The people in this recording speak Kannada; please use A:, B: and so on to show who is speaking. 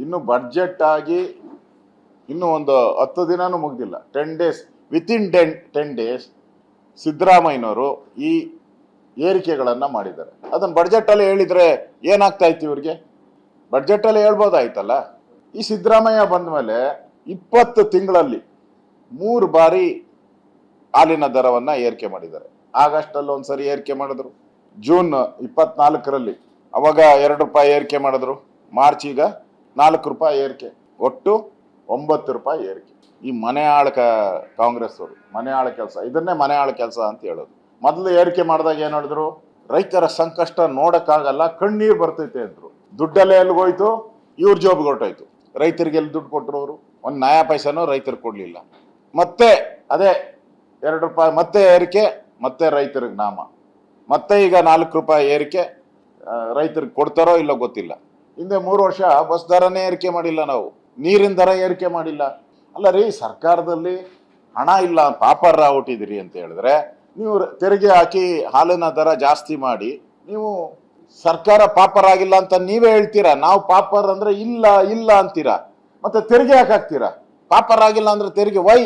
A: ಇನ್ನು ಬಡ್ಜೆಟ್ ಆಗಿ ಇನ್ನು ಒಂದು 10 ದಿನಾನೂ ಮುಗ್ದಿಲ್ಲ. 10 ಡೇಸ್, ವಿತಿನ್ 10 ಡೇಸ್ ಸಿದ್ದರಾಮಯ್ಯನವರು ಈ ಏರಿಕೆಗಳನ್ನ ಮಾಡಿದ್ದಾರೆ. ಅದನ್ನ ಬಡ್ಜೆಟ್ ಅಲ್ಲಿ ಹೇಳಿದ್ರೆ ಏನಾಗ್ತಾ ಇತ್ತು ಇವ್ರಿಗೆ? ಬಡ್ಜೆಟ್ ಅಲ್ಲಿ ಹೇಳ್ಬೋದಾಯ್ತಲ್ಲ. ಈ ಸಿದ್ದರಾಮಯ್ಯ ಬಂದ ಮೇಲೆ 20 ತಿಂಗಳಲ್ಲಿ 3 ಬಾರಿ ಹಾಲಿನ ದರವನ್ನ ಏರಿಕೆ ಮಾಡಿದ್ದಾರೆ. ಆಗಸ್ಟ್ ಅಲ್ಲಿ ಒಂದ್ಸರಿ ಏರಿಕೆ ಮಾಡಿದ್ರು, ಜೂನ್ 24ರಲ್ಲಿ ಅವಾಗ 2 ರೂಪಾಯಿ ಏರಿಕೆ ಮಾಡಿದ್ರು, ಮಾರ್ಚ್ ಈಗ 4 ರೂಪಾಯಿ ಏರಿಕೆ, ಒಟ್ಟು 9 ರೂಪಾಯಿ ಏರಿಕೆ. ಈ ಮನೆ ಆಳ ಕಾಂಗ್ರೆಸ್ ಅವರು ಮನೆ ಆಳ ಕೆಲಸ, ಇದನ್ನೇ ಮನೆ ಆಳ ಕೆಲಸ ಅಂತ ಹೇಳೋದು. ಮೊದಲು ಏರಿಕೆ ಮಾಡಿದಾಗ ಏನ್ ಹೇಳಿದ್ರು? ರೈತರ ಸಂಕಷ್ಟ ನೋಡಕ್ಕಾಗಲ್ಲ, ಕಣ್ಣೀರ್ ಬರ್ತೈತೆ ಅಂದ್ರು. ದುಡ್ಡಲ್ಲೇ ಎಲ್ಲಿಗೋಯ್ತು? ಇವ್ರ ಜೋಬ್ಗೆ ಹೊರಟೋಯ್ತು. ರೈತರಿಗೆ ಎಲ್ಲಿ ದುಡ್ಡು ಕೊಟ್ಟರು ಅವರು? ಒಂದು ನಯಾ ಪೈಸನೂ ರೈತರಿಗೆ ಕೊಡ್ಲಿಲ್ಲ. ಮತ್ತೆ ಅದೇ 2 ರೂಪಾಯಿ ಮತ್ತೆ ಏರಿಕೆ, ಮತ್ತೆ ರೈತರಿಗೆ ನಾಮ. ಮತ್ತೆ ಈಗ 4 ರೂಪಾಯಿ ಏರಿಕೆ, ರೈತರಿಗೆ ಕೊಡ್ತಾರೋ ಇಲ್ಲೋ ಗೊತ್ತಿಲ್ಲ. ಹಿಂದೆ 3 ವರ್ಷ ಬಸ್ ದರನೇ ಏರಿಕೆ ಮಾಡಿಲ್ಲ ನಾವು, ನೀರಿನ ದರ ಏರಿಕೆ ಮಾಡಿಲ್ಲ. ಅಲ್ಲ ರೀ, ಸರ್ಕಾರದಲ್ಲಿ ಹಣ ಇಲ್ಲ, ಪಾಪರ್ ಹುಟ್ಟಿದಿರಿ ಅಂತ ಹೇಳಿದ್ರೆ ನೀವು ತೆರಿಗೆ ಹಾಕಿ ಹಾಲಿನ ದರ ಜಾಸ್ತಿ ಮಾಡಿ ನೀವು ಸರ್ಕಾರ ಪಾಪರ್ ಆಗಿಲ್ಲ ಅಂತ ನೀವೇ ಹೇಳ್ತೀರಾ. ನಾವು ಪಾಪರ್ ಅಂದ್ರೆ ಇಲ್ಲ ಇಲ್ಲ ಅಂತೀರಾ, ಮತ್ತೆ ತೆರಿಗೆ ಯಾಕೆ ಹಾಕ್ತೀರಾ? ಪಾಪರ್ ಆಗಿಲ್ಲ ಅಂದ್ರೆ ತೆರಿಗೆ ವೈ